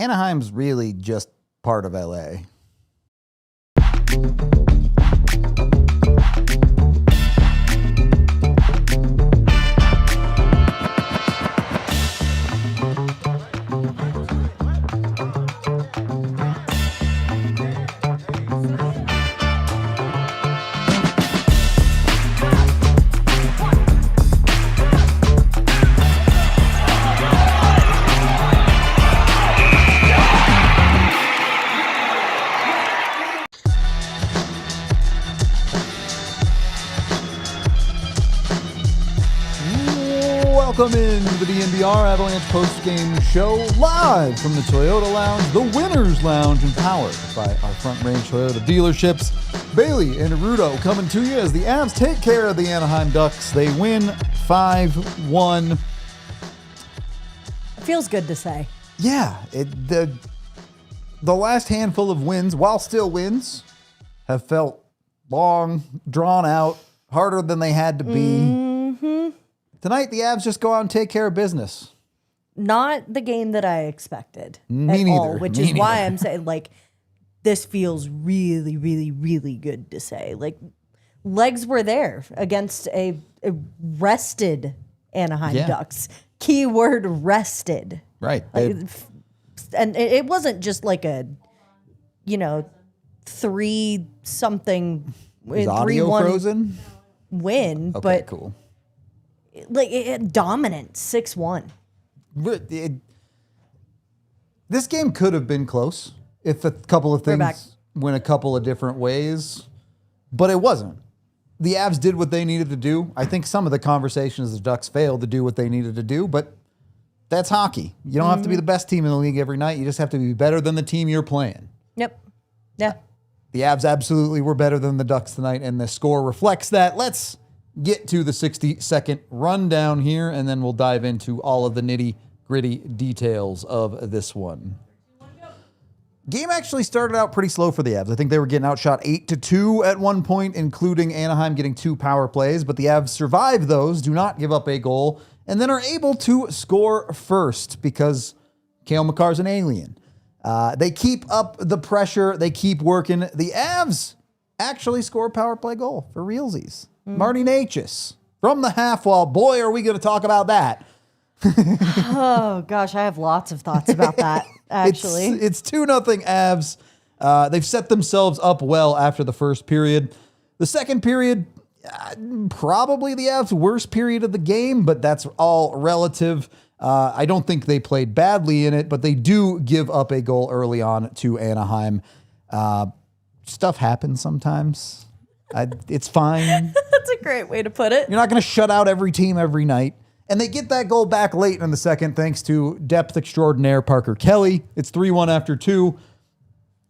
Anaheim's really just part of LA. Welcome in to the DNVR Avalanche Postgame Show, live from the Toyota Lounge, the Winners Lounge, and powered by our Front Range Toyota dealerships. Bailey and Rudo coming to you as the Avs take care of the Anaheim Ducks. They win 5-1. It feels good to say. Yeah, the last handful of wins, while still wins, have felt long, drawn out, harder than they had to be. Mm-hmm. Tonight, the Avs just go out and take care of business. Not the game that I expected Me at neither. all, which is why I'm saying, like, this feels really, really, really good to say. Like, legs were there against a rested Anaheim Ducks. Keyword rested. Right. Like, and it wasn't just like a, 3-something, Is audio 3-1 frozen? win, Okay, but cool. Like dominant 6-1. This game could have been close if a couple of things went a couple of different ways, but it wasn't. The Avs did what they needed to do. I think some of the conversations the Ducks failed to do what they needed to do, but that's hockey. You don't have to be the best team in the league every night. You just have to be better than the team you're playing. Yep. Yeah. The Avs absolutely were better than the Ducks tonight, and the score reflects that. Let's get to the 60-second rundown here, and then we'll dive into all of the nitty-gritty details of this one. Game actually started out pretty slow for the Avs. I think they were getting outshot 8-2 at one point, including Anaheim getting 2 power plays, but the Avs survive those, do not give up a goal, and then are able to score first because Cale Makar's an alien. They keep up the pressure. They keep working. The Avs actually score a power play goal for realsies. Marty Necas from the half wall. Boy, are we going to talk about that. Oh, gosh, I have lots of thoughts about that, actually. It's 2-0 Avs. They've set themselves up well after the first period. The second period, probably the Avs' worst period of the game, but that's all relative. I don't think they played badly in it, but they do give up a goal early on to Anaheim. Stuff happens sometimes. It's fine. That's a great way to put it. You're not going to shut out every team every night. And they get that goal back late in the second thanks to depth extraordinaire Parker Kelly. It's 3-1 after 2.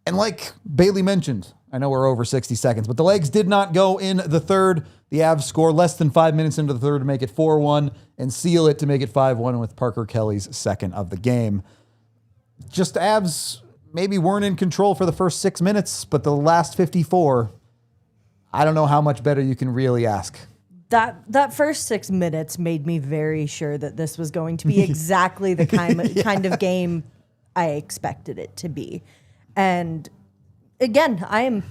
And like Bailey mentioned, I know we're over 60 seconds, but the legs did not go in the third. The Avs score less than 5 minutes into the third to make it 4-1 and seal it to make it 5-1 with Parker Kelly's second of the game. Just Avs maybe weren't in control for the first 6 minutes, but the last 54, I don't know how much better you can really ask. That first 6 minutes made me very sure that this was going to be exactly the kind of game I expected it to be. And again, I am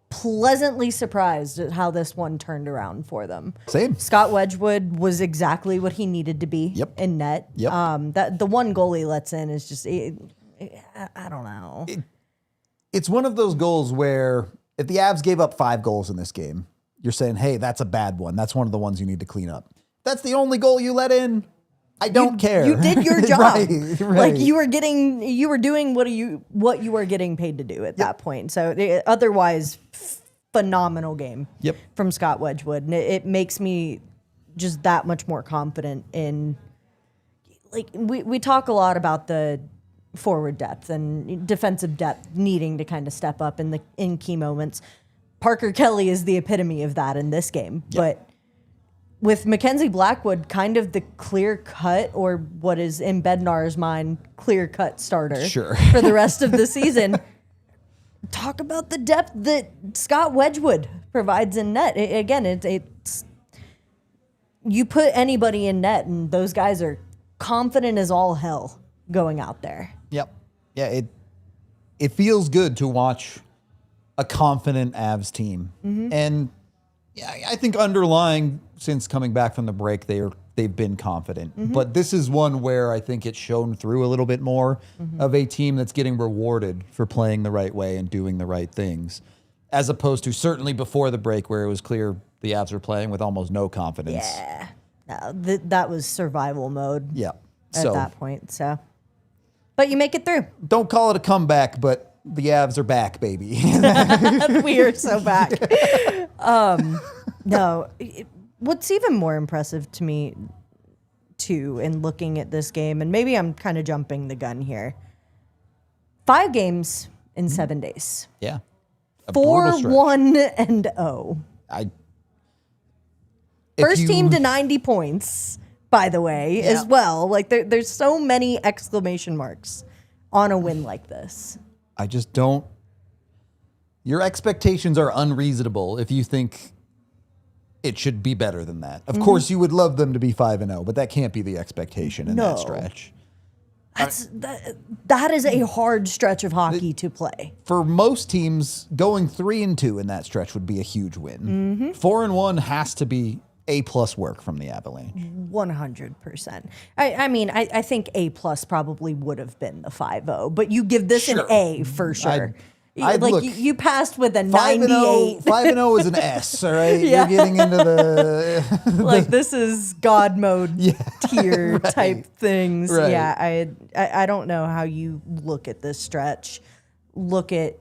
pleasantly surprised at how this one turned around for them. Same. Scott Wedgwood was exactly what he needed to be in net. Yep. That the one goal he lets in is just, I don't know. It's one of those goals where if the Avs gave up 5 goals in this game, you're saying, hey, that's a bad one. That's one of the ones you need to clean up. That's the only goal you let in. I don't care. You did your job. Right. Like you were doing what you were getting paid to do at that point. So otherwise, phenomenal game from Scott Wedgwood. And it makes me just that much more confident in, like, we talk a lot about the forward depth and defensive depth needing to kind of step up in key moments. Parker Kelly is the epitome of that in this game. But with Mackenzie Blackwood kind of the clear-cut, or what is in Bednar's mind, clear-cut starter for the rest of the season, talk about the depth that Scott Wedgwood provides in net. It's you put anybody in net, and those guys are confident as all hell going out there. Yep. Yeah, it feels good to watch a confident Avs team. And yeah, I think underlying, since coming back from the break, they've been confident. But this is one where I think it's shown through a little bit more of a team that's getting rewarded for playing the right way and doing the right things, as opposed to certainly before the break where it was clear the Avs were playing with almost no confidence. Yeah. No, that was survival mode. Yeah. At that point. So, but you make it through. Don't call it a comeback, but the Avs are back, baby. We are so back. No, what's even more impressive to me, too, in looking at this game, and maybe I'm kind of jumping the gun here. 5 games in 7 days. Yeah. 4-1-0. First team to 90 points, by the way, as well. Like there's so many exclamation marks on a win like this. I just don't. Your expectations are unreasonable if you think it should be better than that. Of course, you would love them to be 5-0, but that can't be the expectation in that stretch. That is a hard stretch of hockey to play. For most teams, going 3-2 in that stretch would be a huge win. 4-1 has to be A+ work from the Avalanche. 100%. I mean, I think A+ probably would have been the 5-0, but you give this an A for sure. You passed with a 98. 5-0 is an S, all right? You're getting into the... like, this is God mode tier type things. Right. Yeah, I don't know how you look at this stretch. Look at...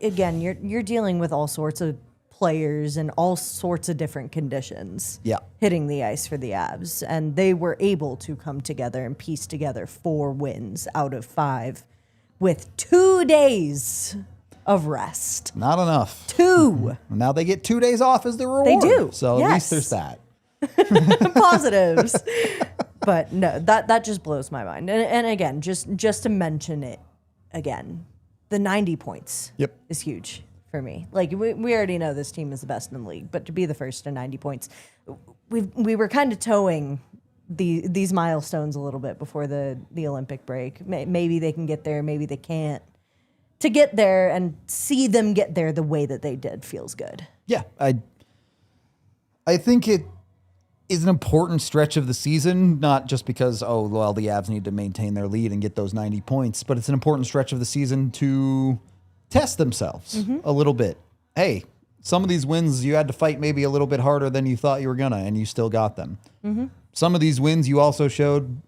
Again, you're dealing with all sorts of players and all sorts of different conditions hitting the ice for the Avs. And they were able to come together and piece together 4 wins out of 5 with 2 days of rest. Not enough. 2. Now they get 2 days off as the reward. They do. So at least there's that. Positives. But no, that just blows my mind. And again, just to mention it again, the 90 points is huge for me. Like we already know this team is the best in the league, but to be the first to 90 points, we were kind of towing these milestones a little bit before the Olympic break. Maybe they can get there, maybe they can't. To get there and see them get there the way that they did feels good. Yeah, I think it is an important stretch of the season, not just because, the Avs need to maintain their lead and get those 90 points, but it's an important stretch of the season to test themselves a little bit. Hey, some of these wins you had to fight maybe a little bit harder than you thought you were gonna, and you still got them. Some of these wins you also showed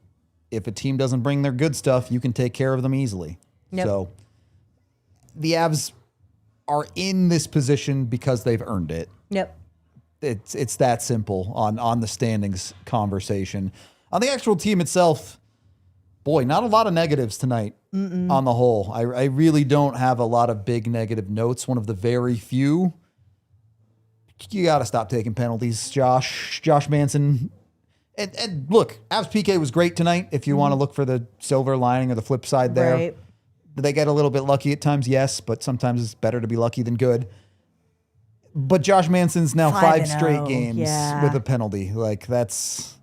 if a team doesn't bring their good stuff, you can take care of them easily. So the Avs are in this position because they've earned it. It's that simple on the standings conversation. On the actual team itself, boy, not a lot of negatives tonight on the whole. I really don't have a lot of big negative notes. One of the very few. You got to stop taking penalties, Josh Manson. And look, Avs PK was great tonight. If you want to look for the silver lining or the flip side there. Right. Did they get a little bit lucky at times? Yes, but sometimes it's better to be lucky than good. But Josh Manson's now 5 straight games with a penalty. Like that's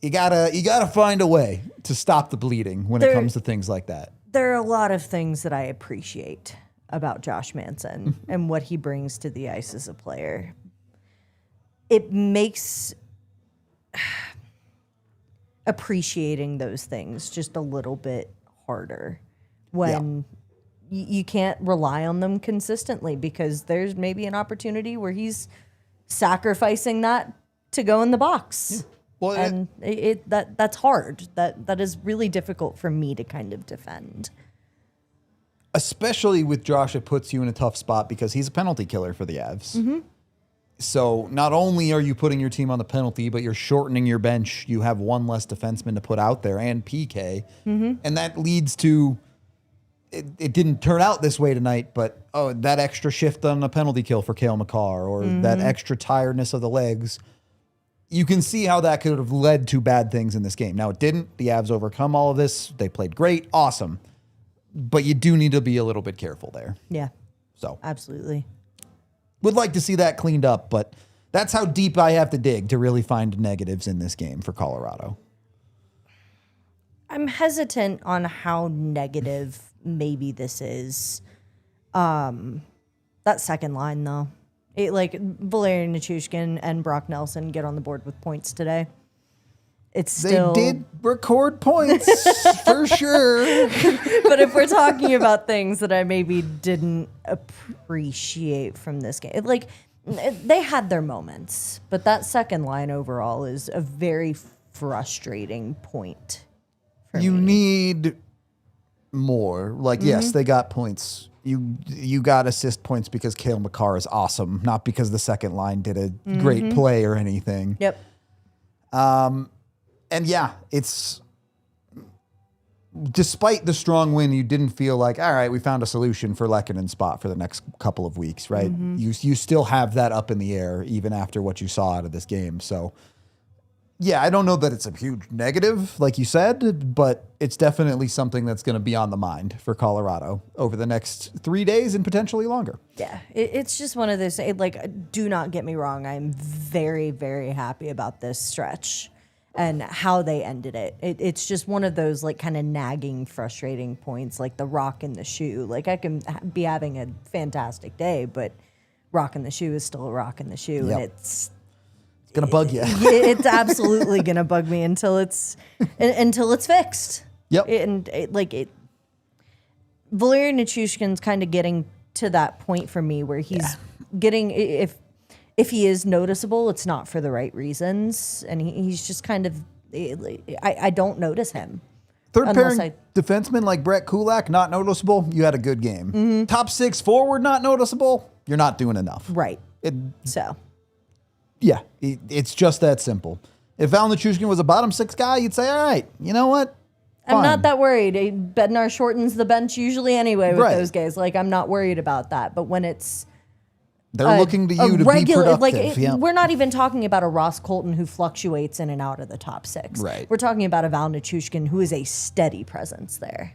you gotta find a way to stop the bleeding when it comes to things like that. There are a lot of things that I appreciate about Josh Manson and what he brings to the ice as a player. It makes appreciating those things just a little bit harder when you can't rely on them consistently, because there's maybe an opportunity where he's sacrificing that to go in the box. Well, and that's hard. That is really difficult for me to kind of defend. Especially with Josh, it puts you in a tough spot because he's a penalty killer for the Avs. So not only are you putting your team on the penalty, but you're shortening your bench. You have one less defenseman to put out there and PK. And that leads to, it didn't turn out this way tonight, but that extra shift on a penalty kill for Cale Makar, or that extra tiredness of the legs. You can see how that could have led to bad things in this game. Now it didn't. The Avs overcome all of this. They played great. Awesome. But you do need to be a little bit careful there. Yeah. So absolutely. Would like to see that cleaned up, but that's how deep I have to dig to really find negatives in this game for Colorado. I'm hesitant on how negative maybe this is. That second line, though. Valerian Nichushkin and Brock Nelson get on the board with points today. They did record points, for sure. But if we're talking about things that I maybe didn't appreciate from this game, they had their moments, but that second line overall is a very frustrating point for me. You need more. Yes, they got points. You got assist points because Cale Makar is awesome, not because the second line did a great play or anything. Yep. And yeah, it's despite the strong win, you didn't feel like, all right, we found a solution for Lekkonen's spot for the next couple of weeks, right? You still have that up in the air even after what you saw out of this game. So yeah, I don't know that it's a huge negative, like you said, but it's definitely something that's going to be on the mind for Colorado over the next 3 days and potentially longer. Yeah, it's just one of those, do not get me wrong. I'm very, very happy about this stretch and how they ended it. It's just one of those kind of nagging, frustrating points, like the rock in the shoe. I can be having a fantastic day, but rock in the shoe is still a rock in the shoe. Yep. And it's going to bug you. It's absolutely going to bug me until it's fixed. Yep. Valerian Nichushkin's kind of getting to that point for me where he's getting, if he is noticeable, it's not for the right reasons. And he's just kind of, I don't notice him. Third pairing defenseman like Brett Kulak, not noticeable. You had a good game. Top six forward, not noticeable. You're not doing enough. Right. Yeah, it's just that simple. If Val Nichushkin was a bottom six guy, you'd say, all right, you know what? Fine. I'm not that worried. Bednar shortens the bench usually anyway with those guys. I'm not worried about that. But when it's... They're looking to you to be productive. We're not even talking about a Ross Colton who fluctuates in and out of the top six. Right. We're talking about a Val Nichushkin who is a steady presence there.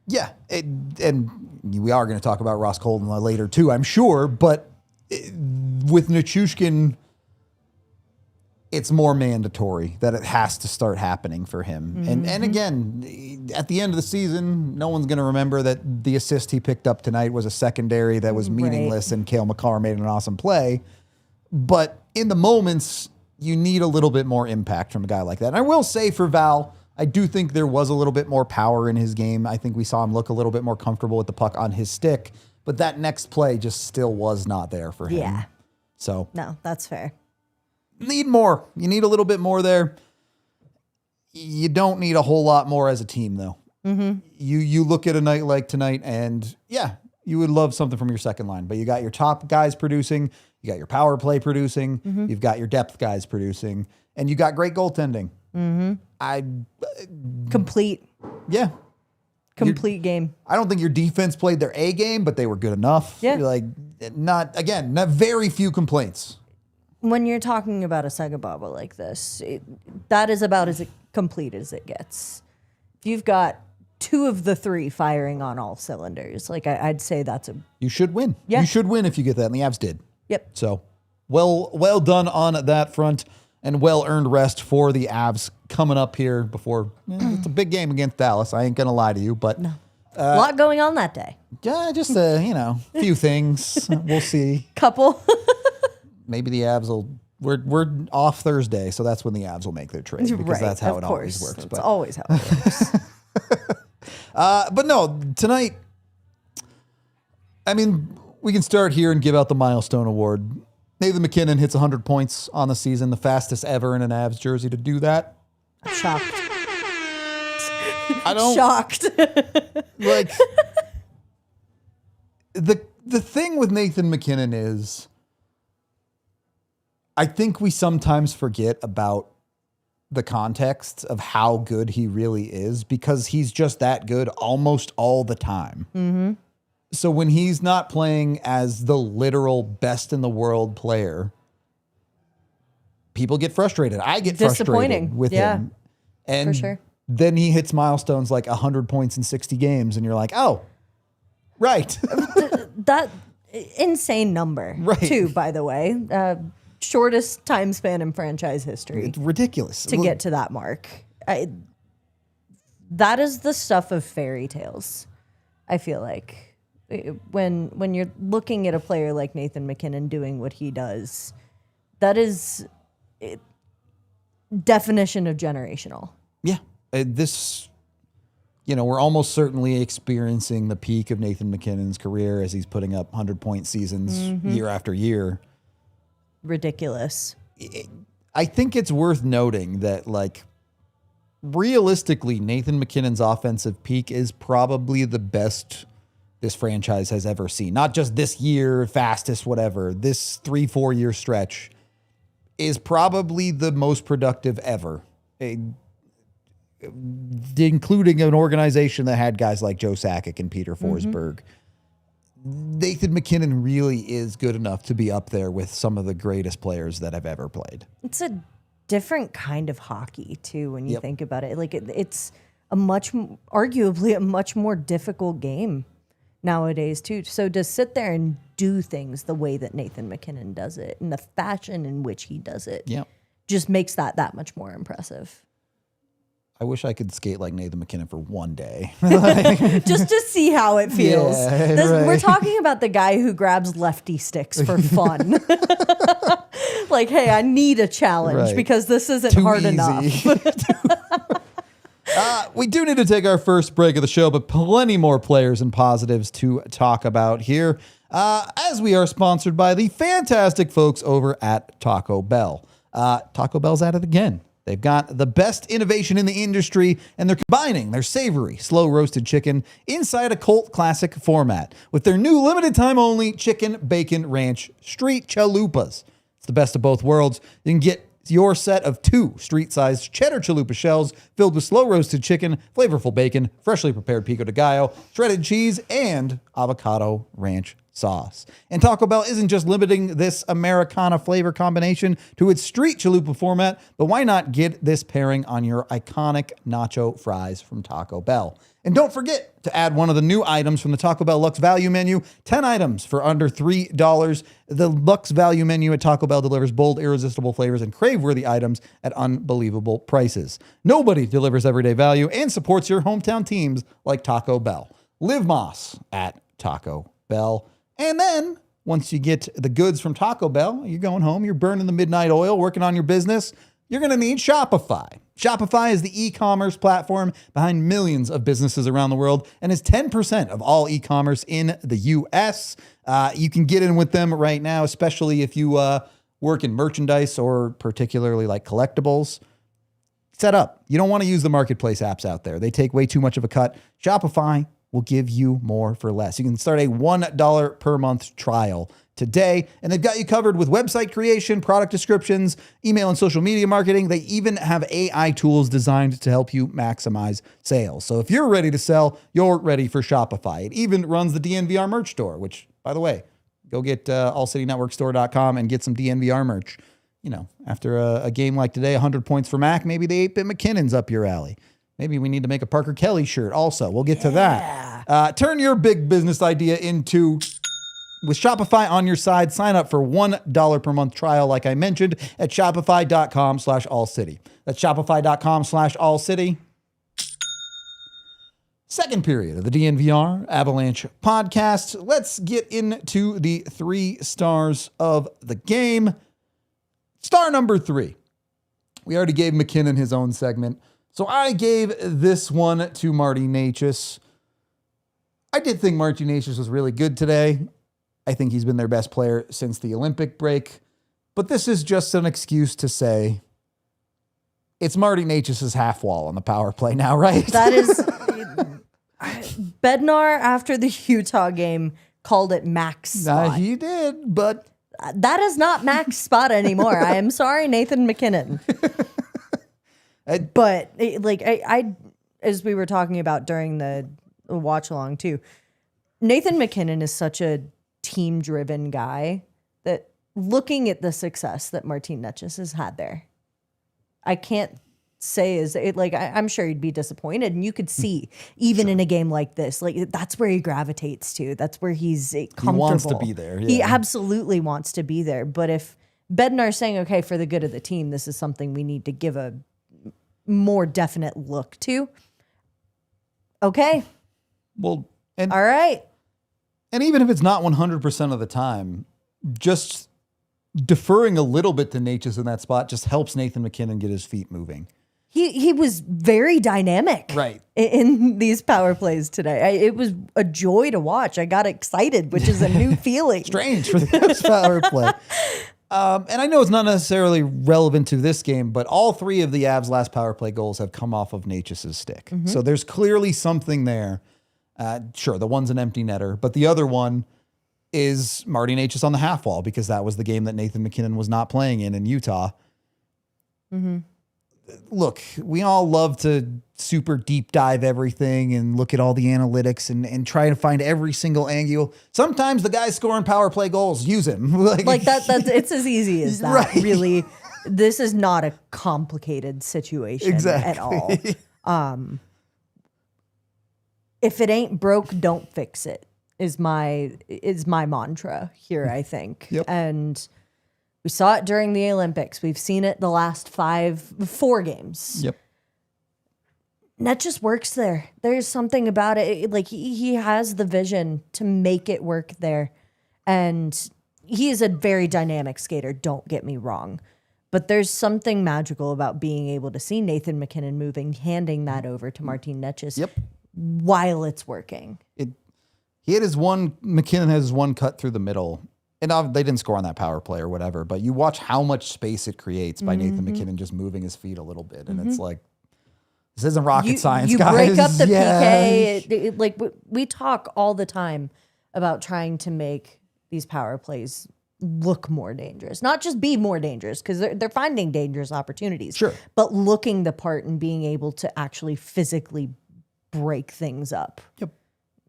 Yeah, and we are going to talk about Ross Colton later too, I'm sure. But with Nichushkin, it's more mandatory that it has to start happening for him. And again, at the end of the season, no one's going to remember that the assist he picked up tonight was a secondary that was meaningless and Cale Makar made an awesome play. But in the moments, you need a little bit more impact from a guy like that. And I will say for Val, I do think there was a little bit more power in his game. I think we saw him look a little bit more comfortable with the puck on his stick. But that next play just still was not there for him. Yeah. So no, that's fair. Need more. You need a little bit more there. You don't need a whole lot more as a team, though. You look at a night like tonight, and yeah, you would love something from your second line. But you got your top guys producing, you got your power play producing, you've got your depth guys producing, and you got great goaltending. Complete. Yeah. Complete game. I don't think your defense played their A game, but they were good enough. Yeah. Not very few complaints. When you're talking about a Segababa like this, that is about as complete as it gets. If you've got two of the three firing on all cylinders, I'd say that's a... You should win. Yeah. You should win if you get that, and the Avs did. Yep. So, well done on that front, and well-earned rest for the Avs coming up here before... it's a big game against Dallas, I ain't going to lie to you, but... No. A lot going on that day. Yeah, just a few things. We'll see. Couple. Maybe the Avs will... We're off Thursday, so that's when the Avs will make their trade, because that's how it always works. That's always how it works. But no, tonight, we can start here and give out the milestone award. Nathan MacKinnon hits 100 points on the season, the fastest ever in an Avs jersey to do that. I'm shocked. Shocked. The thing with Nathan MacKinnon is, I think we sometimes forget about the context of how good he really is, because he's just that good almost all the time. So when he's not playing as the literal best in the world player, people get frustrated. I get frustrated with him. And for sure. Then he hits milestones like 100 points in 60 games, and you're like, oh, right. That insane number, too, by the way. Shortest time span in franchise history. It's ridiculous. To get to that mark. that is the stuff of fairy tales. I feel like when you're looking at a player like Nathan MacKinnon doing what he does, that is definition of generational. Yeah, this, we're almost certainly experiencing the peak of Nathan MacKinnon's career as he's putting up 100-point seasons year after year. Ridiculous. I think it's worth noting that, realistically, Nathan MacKinnon's offensive peak is probably the best this franchise has ever seen. Not just this year, fastest, whatever. This 3-4 year stretch is probably the most productive ever, including an organization that had guys like Joe Sakic and Peter Forsberg. Nathan MacKinnon really is good enough to be up there with some of the greatest players that have ever played. It's a different kind of hockey too when you think about it. It's arguably a much more difficult game nowadays too. So to sit there and do things the way that Nathan MacKinnon does it and the fashion in which he does it just makes that much more impressive. I wish I could skate like Nathan MacKinnon for one day. Just to see how it feels. Yeah, We're talking about the guy who grabs lefty sticks for fun. Hey, I need a challenge because this isn't hard enough. We do need to take our first break of the show, but plenty more players and positives to talk about here, as we are sponsored by the fantastic folks over at Taco Bell. Taco Bell's at it again. They've got the best innovation in the industry, and they're combining their savory, slow-roasted chicken inside a cult classic format with their new limited-time-only chicken bacon ranch street chalupas. It's the best of both worlds. You can get your set of 2 street-sized cheddar chalupa shells filled with slow-roasted chicken, flavorful bacon, freshly prepared pico de gallo, shredded cheese, and avocado ranch sauce. And Taco Bell isn't just limiting this Americana flavor combination to its street chalupa format, but why not get this pairing on your iconic nacho fries from Taco Bell? And don't forget to add one of the new items from the Taco Bell Luxe Value Menu, 10 items for under $3. The Luxe Value Menu at Taco Bell delivers bold, irresistible flavors and crave-worthy items at unbelievable prices. Nobody delivers everyday value and supports your hometown teams like Taco Bell. Live Moss at Taco Bell. And then, once you get the goods from Taco Bell, you're going home, you're burning the midnight oil, working on your business, you're going to need Shopify. Shopify is the e-commerce platform behind millions of businesses around the world and is 10% of all e-commerce in the U.S. You can get in with them right now, especially if you work in merchandise or particularly like collectibles. Set up. You don't want to use the marketplace apps out there. They take way too much of a cut. Shopify will give you more for less. You can start a $1 per month trial today, and they've got you covered with website creation, product descriptions, email and social media marketing. They even have AI tools designed to help you maximize sales. So if you're ready to sell, you're ready for Shopify. It even runs the DNVR merch store, which, by the way, go get ALLCITYNetworkstore.com and get some DNVR merch. After a game like today, 100 points for Mac, maybe the 8-bit McKinnon's up your alley. Maybe we need to make a Parker Kelly shirt also. We'll get to that. Turn your big business idea into, with Shopify on your side, sign up for $1 per month trial, like I mentioned, at shopify.com/allcity. That's shopify.com/allcity. Second period of the DNVR Avalanche podcast. Let's get into the 3 stars of the game. Star number 3. We already gave MacKinnon his own segment, so I gave this one to Marty Necas. I did think Marty Necas was really good today. I think he's been their best player since the Olympic break. But this is just an excuse to say it's Marty Necas' half wall on the power play now, right? That is... Bednar, after the Utah game, called it Mac's spot. He did, but... That is not Mac's spot anymore. I am sorry, Nathan MacKinnon. But I, as we were talking about during the watch along too, Nathan MacKinnon is such a team-driven guy that looking at the success that Martin Necas has had there, I can't say I'm sure he'd be disappointed, and you could see even in a game like this, that's where he gravitates to. That's where he's comfortable. He wants to be there. Yeah. He absolutely wants to be there. But if Bednar's saying, okay, for the good of the team, this is something we need to give a more definite look to, Okay. Well, and all right. And even if it's not 100% of the time, just deferring a little bit to Necas in that spot just helps Nathan MacKinnon get his feet moving. He was very dynamic in these power plays today. It was a joy to watch. I got excited, which is a new feeling. Strange for the Avs power play. And I know it's not necessarily relevant to this game, but all three of the Avs' last power play goals have come off of Necas' stick. Mm-hmm. So there's clearly something there. Sure, the one's an empty netter, but the other one is Marty Necas on the half wall because that was the game that Nathan MacKinnon was not playing in Utah. Mm-hmm. Look, we all love to super deep dive everything and look at all the analytics and try to find every single angle. Sometimes the guys scoring power play goals, use him. like that's it's as easy as that. Right. Really, this is not a complicated situation at all. If it ain't broke, don't fix it is my mantra here, I think. Yep. And we saw it during the Olympics. We've seen it the last 4 games. Yep. And that just works there. There's something about it. Like he has the vision to make it work there. And he is a very dynamic skater, don't get me wrong. But there's something magical about being able to see Nathan MacKinnon moving, handing that over to Martin Necas while it's working. MacKinnon has his one cut through the middle. And they didn't score on that power play or whatever, but you watch how much space it creates by Nathan MacKinnon just moving his feet a little bit. And it's like, this isn't rocket science, guys. You break up the PK. Like we talk all the time about trying to make these power plays look more dangerous. Not just be more dangerous, because they're finding dangerous opportunities. Sure. But looking the part and being able to actually physically break things up. Yep.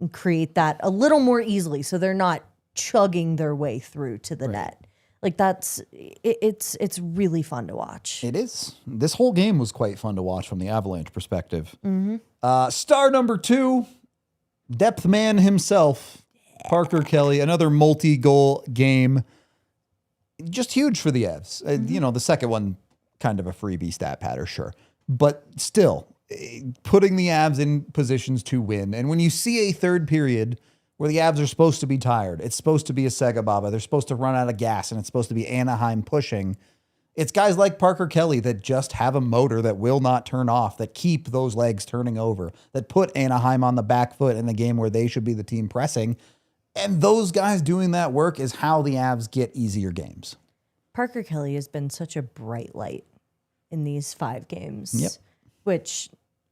And create that a little more easily so they're not chugging their way through to the net. Like it's really fun to watch. It is. This whole game was quite fun to watch from the Avalanche perspective. Mm-hmm. Star number 2, depth man himself, Parker Kelly, another multi-goal game. Just huge for the Avs. The second one, kind of a freebie stat patter, sure. But still, putting the Avs in positions to win. And when you see a third period where the Avs are supposed to be tired, it's supposed to be a Sega Baba, they're supposed to run out of gas, and it's supposed to be Anaheim pushing. It's guys like Parker Kelly that just have a motor that will not turn off, that keep those legs turning over, that put Anaheim on the back foot in the game where they should be the team pressing. And those guys doing that work is how the Avs get easier games. Parker Kelly has been such a bright light in these 5 games. Yep. Which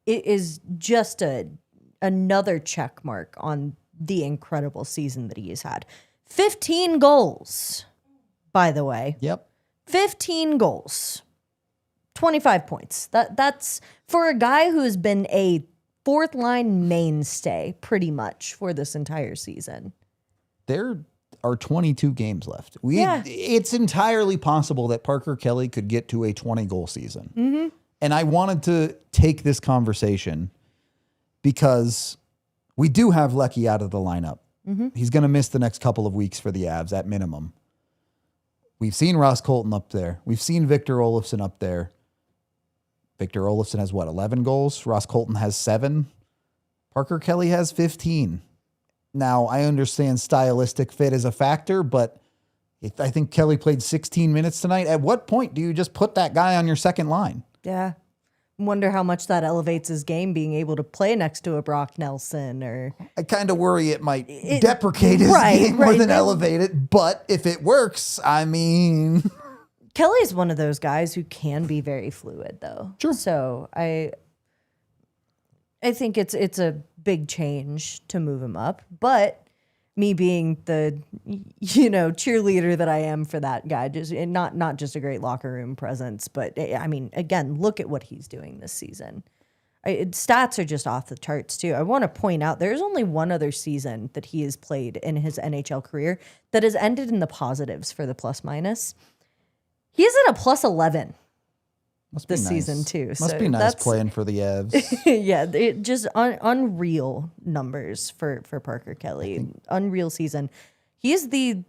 is just another check mark on the incredible season that he has had. 15 goals, by the way. Yep. 15 goals. 25 points. That's for a guy who has been a 4th line mainstay pretty much for this entire season. There are 22 games left. It's entirely possible that Parker Kelly could get to a 20-goal season. Mm-hmm. And I wanted to take this conversation because we do have Lecky out of the lineup. Mm-hmm. He's going to miss the next couple of weeks for the Avs at minimum. We've seen Ross Colton up there. We've seen Victor Olofsson up there. Victor Olofsson has 11 goals? Ross Colton has 7. Parker Kelly has 15. Now, I understand stylistic fit is a factor, but I think Kelly played 16 minutes tonight. At what point do you just put that guy on your second line? Yeah. Wonder how much that elevates his game, being able to play next to a Brock Nelson. Or I kind of worry it might deprecate his game more than elevate it. But if it works, I mean... Kelly's one of those guys who can be very fluid, though. Sure. So I think it's a big change to move him up. But me being the cheerleader that I am for that guy, just not just a great locker room presence, but I mean, again, look at what he's doing this season. Stats are just off the charts too. I want to point out there's only one other season that he has played in his NHL career that has ended in the positives for the plus minus. He is at a plus 11 this season too. Must be nice playing for the Avs. Yeah, just unreal numbers for Parker Kelly. Unreal season. He is the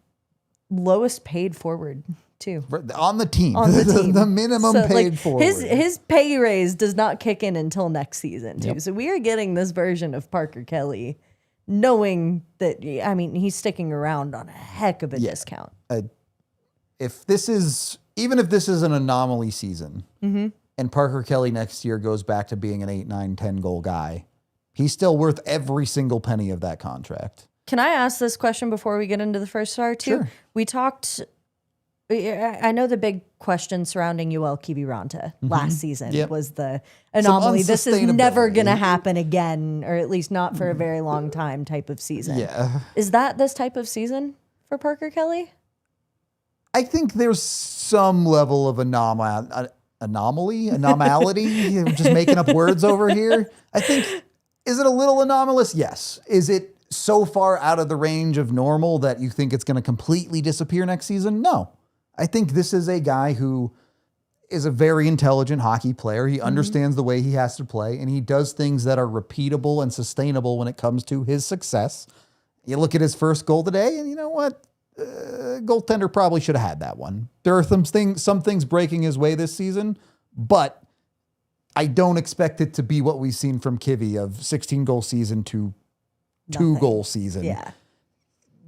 lowest paid forward too. On the team. On the team. The minimum paid forward. His pay raise does not kick in until next season, too. Yep. So we are getting this version of Parker Kelly, knowing that, I mean, he's sticking around on a heck of a discount. Even if this is an anomaly season, and Parker Kelly next year goes back to being an 8, 9, 10 goal guy, he's still worth every single penny of that contract. Can I ask this question before we get into the first star, too? Sure. We talked... I know the big question surrounding Yoel Kiviranta last season was the anomaly. This is never going to happen again, or at least not for a very long time type of season. Yeah. Is that this type of season for Parker Kelly? I think there's some level of anomality. Just making up words over here. I think, is it a little anomalous? Yes. Is it so far out of the range of normal that you think it's going to completely disappear next season? No. I think this is a guy who is a very intelligent hockey player. He understands the way he has to play, and he does things that are repeatable and sustainable when it comes to his success. You look at his first goal today, and you know what? Goaltender probably should have had that one. There are some things breaking his way this season, but I don't expect it to be what we've seen from Kivy of 16-goal season to 2-goal season. Yeah.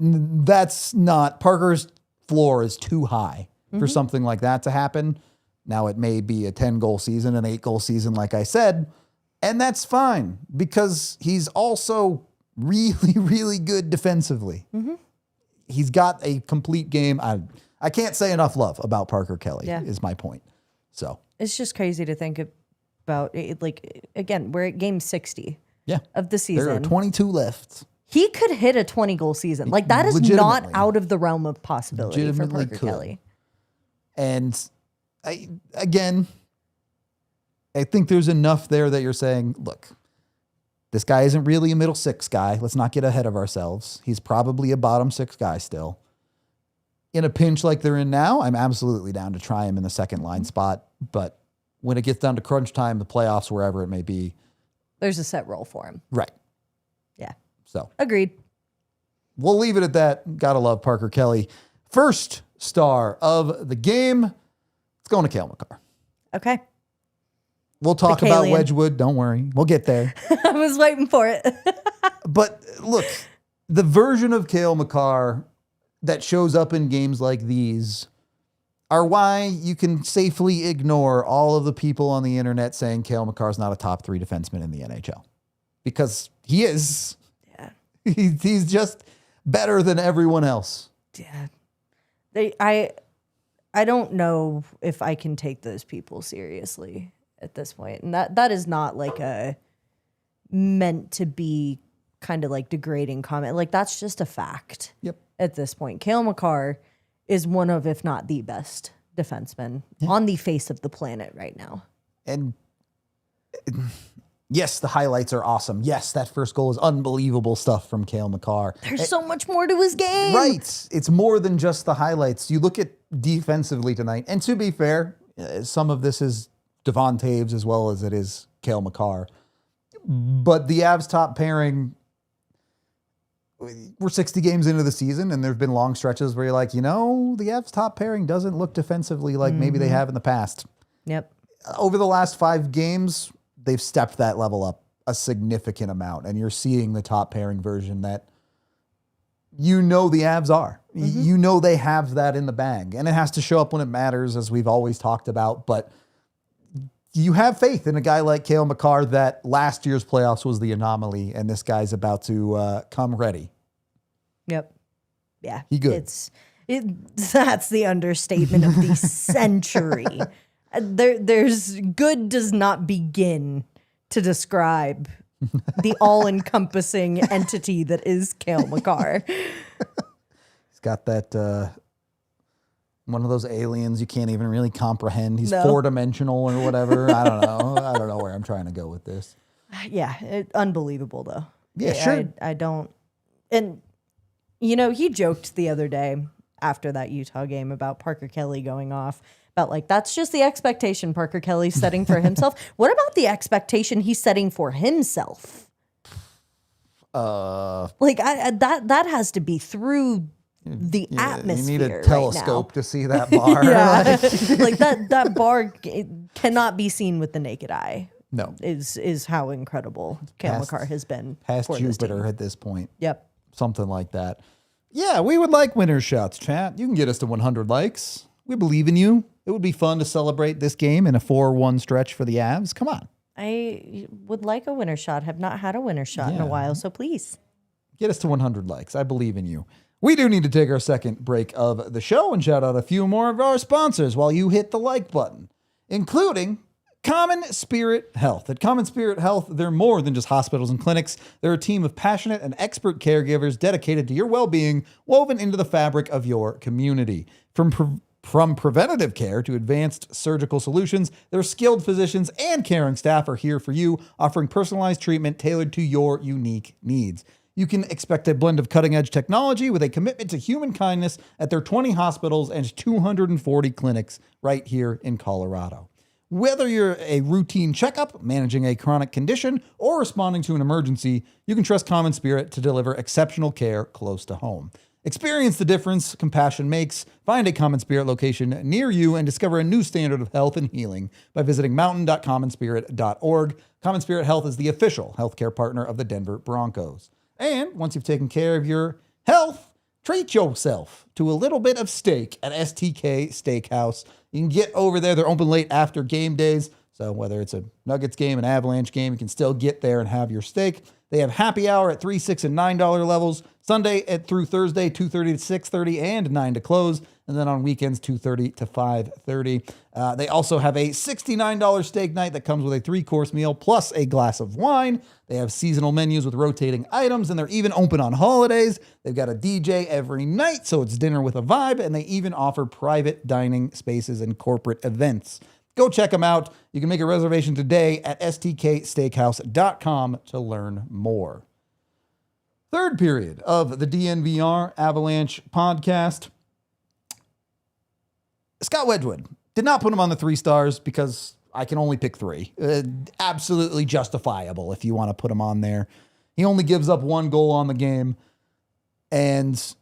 That's not... Parker's floor is too high for something like that to happen. Now it may be a 10-goal season, an 8-goal season, like I said, and that's fine because he's also really, really good defensively. He's got a complete game. I can't say enough love about Parker Kelly is my point. So it's just crazy to think about it. Like, again, we're at game 60 of the season. There are 22 left. He could hit a 20-goal season. Like, that is not out of the realm of possibility for Parker Kelly. And I think there's enough there that you're saying, look, this guy isn't really a middle six guy. Let's not get ahead of ourselves. He's probably a bottom six guy still. In a pinch like they're in now, I'm absolutely down to try him in the second line spot. But when it gets down to crunch time, the playoffs, wherever it may be, there's a set role for him. Right. Yeah. So agreed. We'll leave it at that. Gotta love Parker Kelly. First star of the game. It's going to Cale Makar. Okay. We'll talk about Wedgwood. Don't worry. We'll get there. I was waiting for it. But look, the version of Cale Makar that shows up in games like these are why you can safely ignore all of the people on the internet saying Cale Makar is not a top 3 defenseman in the NHL. Because he is. Yeah. He's just better than everyone else. Yeah. I don't know if I can take those people seriously at this point. And that is not like a meant to be kind of like degrading comment. Like, that's just a fact. Yep. At this point. Cale Makar is one of, if not the best defenseman on the face of the planet right now. And yes, the highlights are awesome. Yes, that first goal is unbelievable stuff from Cale Makar. There's so much more to his game. Right. It's more than just the highlights. You look at defensively tonight, and to be fair, some of this is Devon Taves as well as it is Cale Makar. But the Avs top pairing, we're 60 games into the season, and there have been long stretches where you're like, the Avs top pairing doesn't look defensively like maybe they have in the past. Yep. Over the last 5 games, they've stepped that level up a significant amount, and you're seeing the top pairing version that the Avs are. They have that in the bag, and it has to show up when it matters, as we've always talked about, but you have faith in a guy like Cale Makar that last year's playoffs was the anomaly, and this guy's about to come ready. Yep. Yeah. He good. That's the understatement of the century. There's good does not begin to describe the all-encompassing entity that is Cale Makar. He's got that... one of those aliens you can't even really comprehend. He's 4-dimensional or whatever. I don't know. I don't know where I'm trying to go with this. Yeah, unbelievable though. Yeah, sure. I don't. And, he joked the other day after that Utah game about Parker Kelly going off. About like, that's just the expectation Parker Kelly's setting for himself. What about the expectation he's setting for himself? That has to be through the atmosphere. You need a telescope to see that bar. Yeah. Like that bar cannot be seen with the naked eye. No. Is how incredible Makar has been. Past for Jupiter this team. at this point. Yep. Something like that. Yeah, we would like winner shots, chat. You can get us to 100 likes. We believe in you. It would be fun to celebrate this game in a 4-1 stretch for the Avs. Come on. I would like a winner shot. Have not had a winner shot in a while, so please. Get us to 100 likes. I believe in you. We do need to take our second break of the show and shout out a few more of our sponsors while you hit the like button, including Common Spirit Health. At Common Spirit Health, they're more than just hospitals and clinics. They're a team of passionate and expert caregivers dedicated to your well-being, woven into the fabric of your community. From preventative care to advanced surgical solutions, their skilled physicians and caring staff are here for you, offering personalized treatment tailored to your unique needs. You can expect a blend of cutting-edge technology with a commitment to human kindness at their 20 hospitals and 240 clinics right here in Colorado. Whether you're a routine checkup, managing a chronic condition, or responding to an emergency, you can trust Common Spirit to deliver exceptional care close to home. Experience the difference compassion makes. Find a Common Spirit location near you and discover a new standard of health and healing by visiting mountain.commonspirit.org. Common Spirit Health is the official healthcare partner of the Denver Broncos. And once you've taken care of your health, treat yourself to a little bit of steak at STK Steakhouse. You can get over there. They're open late after game days. So whether it's a Nuggets game, an Avalanche game, you can still get there and have your steak. They have happy hour at $3, $6, and $9 levels. Sunday through Thursday, 2:30 to 6:30 and 9 to close. And then on weekends, 2:30 to 5:30. They also have a $69 steak night that comes with a 3-course meal plus a glass of wine. They have seasonal menus with rotating items, and they're even open on holidays. They've got a DJ every night, so it's dinner with a vibe, and they even offer private dining spaces and corporate events. Go check them out. You can make a reservation today at stksteakhouse.com to learn more. Third period of the DNVR Avalanche podcast. Scott Wedgwood did not put him on the 3 stars because I can only pick 3. Absolutely justifiable if you want to put him on there. He only gives up 1 goal on the game, and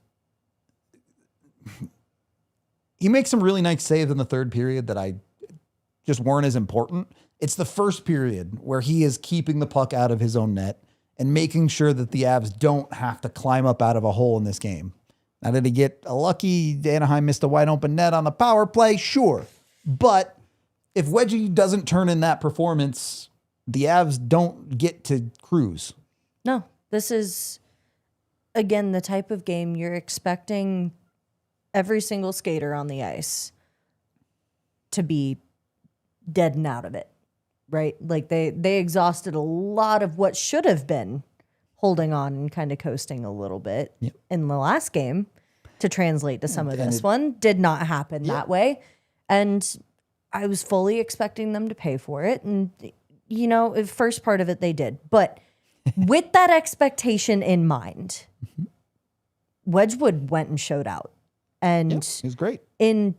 he makes some really nice saves in the third period that I just weren't as important. It's the first period where he is keeping the puck out of his own net and making sure that the Avs don't have to climb up out of a hole in this game. Now, did he get a lucky Anaheim missed a wide open net on the power play? Sure. But if Wedgie doesn't turn in that performance, the Avs don't get to cruise. No, this is, again, the type of game you're expecting every single skater on the ice to be dead and out of it, right? Like they exhausted a lot of what should have been holding on and kind of coasting a little bit in the last game to translate to some of this one. Did not happen that way. And I was fully expecting them to pay for it. And, you know, the first part of it they did. But with that expectation in mind, Wedgwood went and showed out. And it was great. In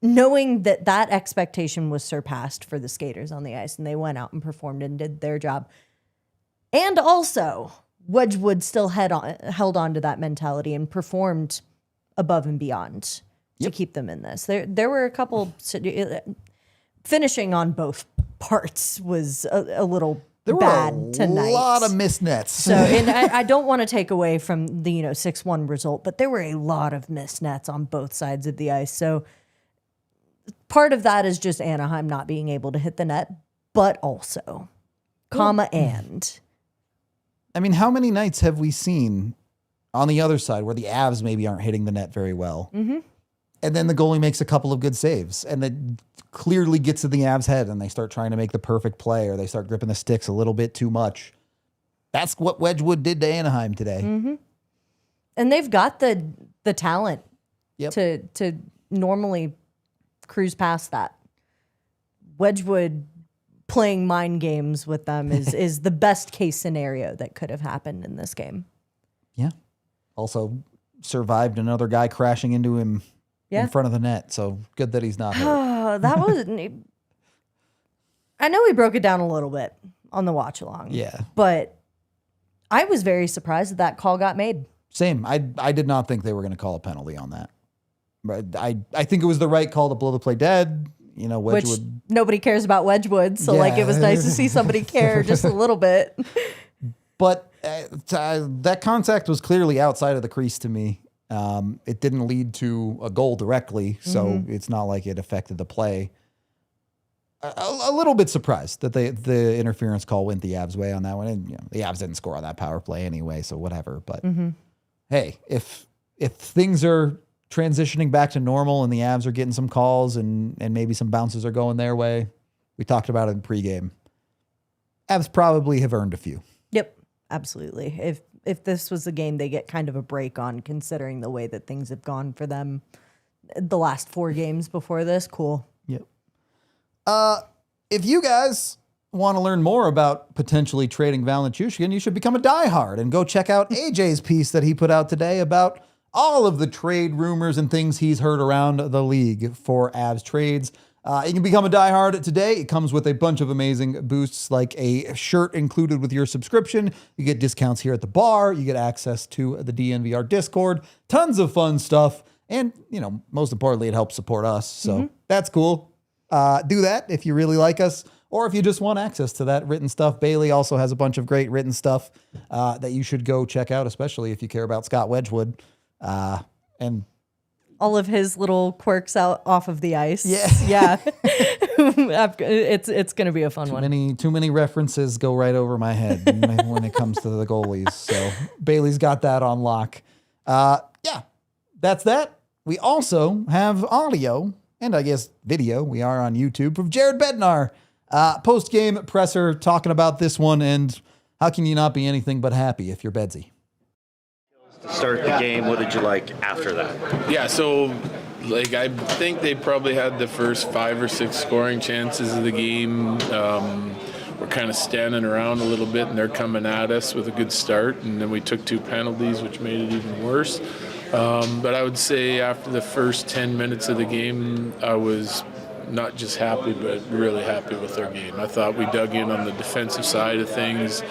knowing that that expectation was surpassed for the skaters on the ice, and they went out and performed and did their job. And also, Wedgwood still held on to that mentality and performed above and beyond to keep them in this. There were a couple, finishing on both parts was a little bad tonight. A lot of missed nets. So, and I don't want to take away from the 6-1 result, but there were a lot of missed nets on both sides of the ice. So part of that is just Anaheim not being able to hit the net, but also, and. I mean, how many nights have we seen on the other side where the Avs maybe aren't hitting the net very well? Mm-hmm. And then the goalie makes a couple of good saves, and it clearly gets to the Avs' head, and they start trying to make the perfect play, or they start gripping the sticks a little bit too much. That's what Wedgwood did to Anaheim today. Mm-hmm. And they've got the talent to normally cruise past that. Wedgwood playing mind games with them is the best case scenario that could have happened in this game. Yeah. Also survived another guy crashing into him in front of the net. So good that he's not hurt. Oh, that was... I know we broke it down a little bit on the watch along. Yeah. But I was very surprised that call got made. Same. I did not think they were going to call a penalty on that. But I think it was the right call to blow the play dead. You know, Wedgwood. Which nobody cares about Wedgwood. So, like, it was nice to see somebody care just a little bit. But that contact was clearly outside of the crease to me. It didn't lead to a goal directly, so it's not like it affected the play. A little bit surprised that the interference call went the Avs' way on that one. And you know, the Avs didn't score on that power play anyway, so whatever. But hey, if things are transitioning back to normal and the Avs are getting some calls and maybe some bounces are going their way, we talked about it in pregame. Avs probably have earned a few. Yep, absolutely. If this was a game they get kind of a break on, considering the way that things have gone for them the last 4 games before this, cool. Yep. If you guys want to learn more about potentially trading Valenchushkin, you should become a diehard and go check out AJ's piece that he put out today about all of the trade rumors and things he's heard around the league for Avs trades. You can become a diehard today. It comes with a bunch of amazing boosts, like a shirt included with your subscription. You get discounts here at the bar. You get access to the DNVR Discord. Tons of fun stuff. And, you know, most importantly, it helps support us. So that's cool. Do that if you really like us, or if you just want access to that written stuff. Bailey also has a bunch of great written stuff that you should go check out, especially if you care about Scott Wedgwood. And all of his little quirks out off of the ice. Yeah. It's going to be a fun one. Too many references go right over my head when it comes to the goalies. So Bailey's got that on lock. Yeah, that's that. We also have audio and I guess video. We are on YouTube from Jared Bednar. Post-game presser talking about this one, and how can you not be anything but happy if you're Bedsy? Start the game, what did you like after that? Yeah, so like I think they probably had the first 5 or 6 scoring chances of the game. We're kind of standing around a little bit, and they're coming at us with a good start, and then we took 2 penalties, which made it even worse. But I would say after the first 10 minutes of the game, I was not just happy, but really happy with their game. I thought we dug in on the defensive side of things.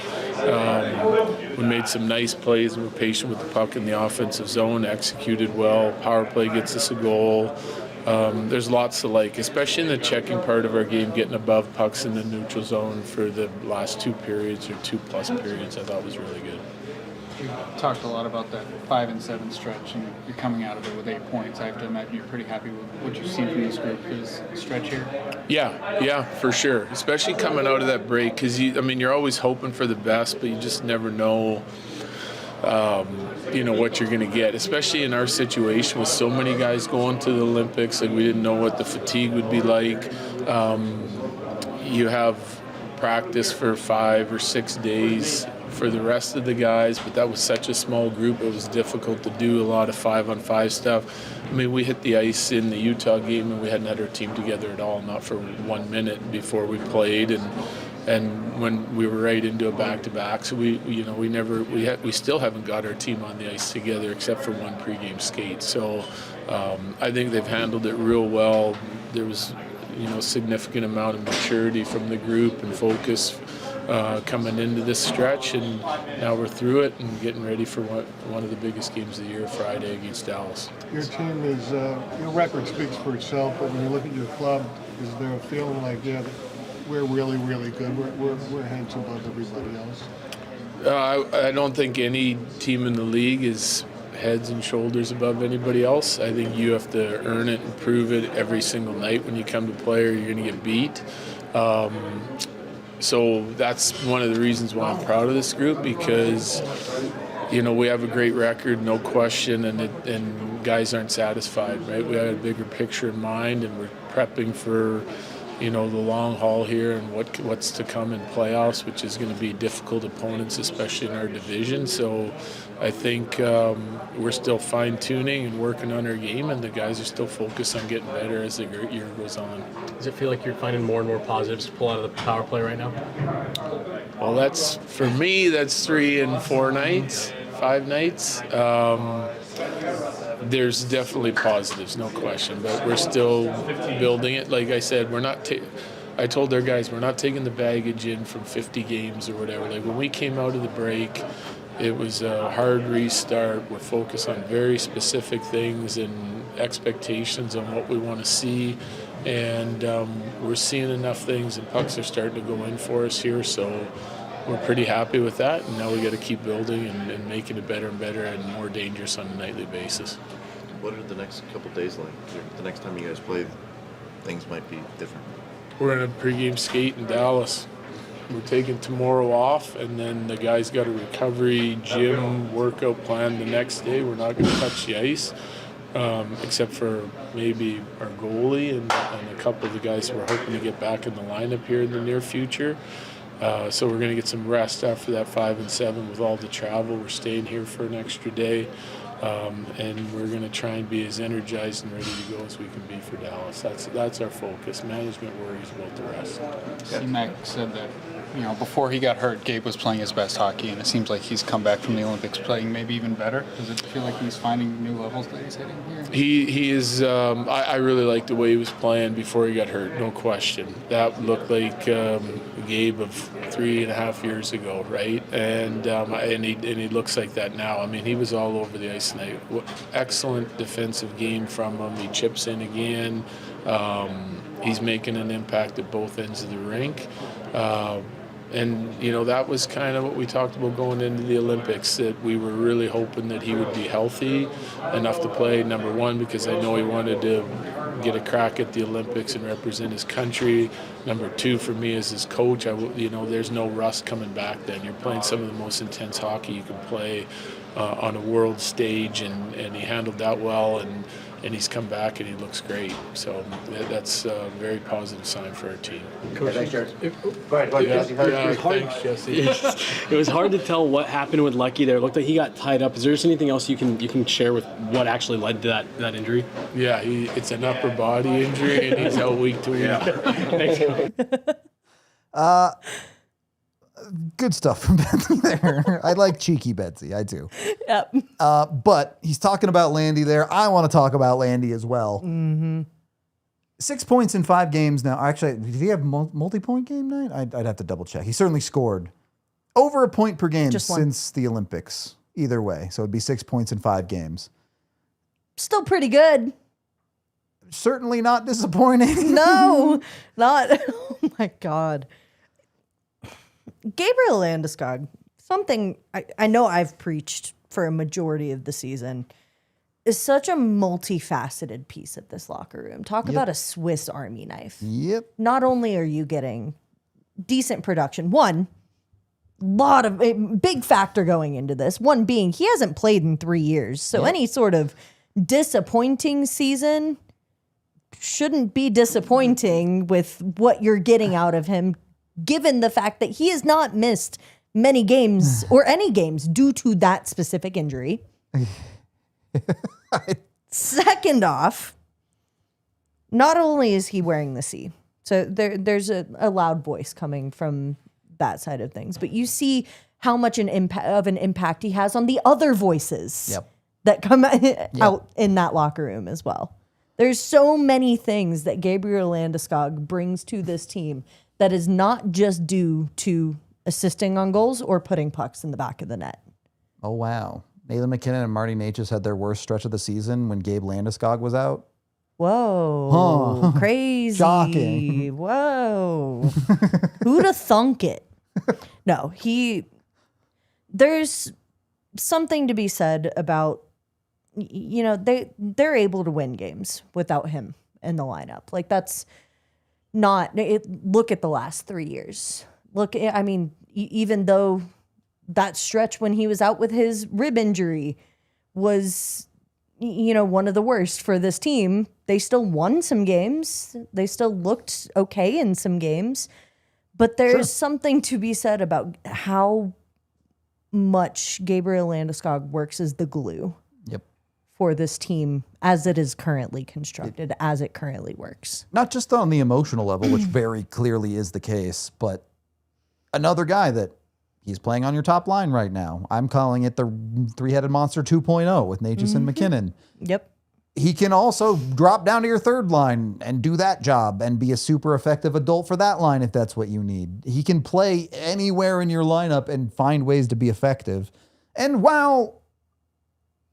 We made some nice plays. We were patient with the puck in the offensive zone, executed well. Power play gets us a goal. There's lots to like, especially in the checking part of our game, getting above pucks in the neutral zone for the last 2 periods or 2+ periods. I thought was really good. You talked a lot about that 5 and 7 stretch, and you're coming out of it with 8 points. I have to imagine you're pretty happy with what you've seen from this group for this stretch here. Yeah, for sure. Especially coming out of that break, because you're always hoping for the best, but you just never know, what you're going to get. Especially in our situation with so many guys going to the Olympics, like we didn't know what the fatigue would be like. You have practice for 5 or 6 days for the rest of the guys, but that was such a small group. It was difficult to do a lot of 5-on-5 stuff. We hit the ice in the Utah game and we hadn't had our team together at all, not for 1 minute before we played, and when we were right into a back-to-back, so we still haven't got our team on the ice together except for 1 pregame skate. So I think they've handled it real well. There was significant amount of maturity from the group and focus coming into this stretch, and now we're through it and getting ready for one of the biggest games of the year, Friday against Dallas. Your team is, your record speaks for itself, but when you look at your club, is there a feeling like, yeah, we're really, really good, we're heads above everybody else? I don't think any team in the league is heads and shoulders above anybody else. I think you have to earn it and prove it every single night when you come to play, or you're going to get beat. So that's one of the reasons why I'm proud of this group, because we have a great record, no question, and guys aren't satisfied, right? We have a bigger picture in mind, and we're prepping for the long haul here and what's to come in playoffs, which is going to be difficult opponents, especially in our division. So I think we're still fine-tuning and working on our game, and the guys are still focused on getting better as the year goes on. Does it feel like you're finding more and more positives to pull out of the power play right now? Well, that's 3 and 4 nights, 5 nights. There's definitely positives, no question, but we're still building it. Like I said, I told their guys, we're not taking the baggage in from 50 games or whatever. Like when we came out of the break, It was a hard restart. We're focused on very specific things and expectations on what we want to see. And we're seeing enough things, and pucks are starting to go in for us here. So we're pretty happy with that. And now we got to keep building and making it better and better and more dangerous on a nightly basis. What are the next couple days like? The next time you guys play, things might be different. We're in a pregame skate in Dallas. We're taking tomorrow off, and then the guys got a recovery gym workout plan the next day. We're not going to touch the ice, except for maybe our goalie and a couple of the guys who we're hoping to get back in the lineup here in the near future. So we're going to get some rest after that 5 and 7 with all the travel. We're staying here for an extra day. And we're going to try and be as energized and ready to go as we can be for Dallas. That's our focus. Management worries about the rest. C-Mac said that, before he got hurt, Gabe was playing his best hockey, and it seems like he's come back from the Olympics playing maybe even better. Does it feel like he's finding new levels that he's hitting here? He is. I really liked the way he was playing before he got hurt, no question. That looked like Gabe of 3.5 years ago, right? And he looks like that now. I mean, he was all over the ice tonight. Excellent defensive game from him. He chips in again. He's making an impact at both ends of the rink. And, that was kind of what we talked about going into the Olympics, that we were really hoping that he would be healthy enough to play, number one, because I know he wanted to get a crack at the Olympics and represent his country. Number two, for me as his coach, there's no rust coming back then. You're playing some of the most intense hockey you can play on a world stage, and he handled that well, and he's come back and he looks great. So that's a very positive sign for our team. Coach, thanks, Jared. Go ahead, Jesse. Thanks, Jesse. It was hard to tell what happened with Lucky there. It looked like he got tied up. Is there anything else you can share with what actually led to that injury? Yeah, it's an upper body injury, and he's out week to week. Good stuff from Betsy there. I like cheeky Betsy. I do. Yep. But he's talking about Landy there. I want to talk about Landy as well. Mm-hmm. 6 points in 5 games now. Actually, did he have multi-point game night? I'd have to double check. He certainly scored over a point per game since the Olympics. Either way. So it'd be 6 points in 5 games. Still pretty good. Certainly not disappointing. No, not. Oh my God. Gabriel Landeskog, something I know I've preached for a majority of the season, is such a multifaceted piece of this locker room. Talk about a Swiss Army knife. Yep. Not only are you getting decent production, a big factor going into this, one being he hasn't played in 3 years. So any sort of disappointing season shouldn't be disappointing with what you're getting out of him, given the fact that he has not missed many games or any games due to that specific injury. Second off, not only is he wearing the C, so there's a loud voice coming from that side of things, but you see how much an impact he has on the other voices that come out in that locker room as well. There's so many things that Gabriel Landeskog brings to this team that is not just due to assisting on goals or putting pucks in the back of the net. Oh, wow. Nathan McKinnon and Marty Necas had their worst stretch of the season when Gabe Landeskog was out. Whoa. Crazy. Shocking. Whoa. Who'd have thunk it? No, there's something to be said about, they're able to win games without him in the lineup. Like, that's not it. Look at the last 3 years. Even though that stretch when he was out with his rib injury was, one of the worst for this team, they still won some games. They still looked okay in some games. But there's something to be said about how much Gabriel Landeskog works as the glue for this team as it is currently constructed, as it currently works. Not just on the emotional level, which very clearly is the case, but another guy that he's playing on your top line right now. I'm calling it the three-headed monster 2.0 with Necas and McKinnon. Yep. He can also drop down to your third line and do that job and be a super effective adult for that line if that's what you need. He can play anywhere in your lineup and find ways to be effective. And while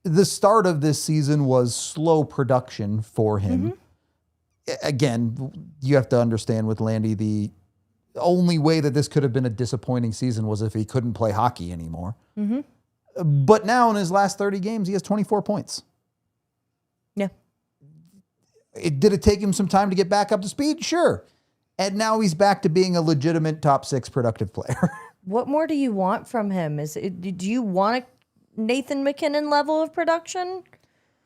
the start of this season was slow production for him, again, you have to understand with Landy, the only way that this could have been a disappointing season was if he couldn't play hockey anymore. But now in his last 30 games, he has 24 points. Yeah. Did it take him some time to get back up to speed? Sure. And now he's back to being a legitimate top 6 productive player. What more do you want from him? Do you want a Nathan McKinnon level of production?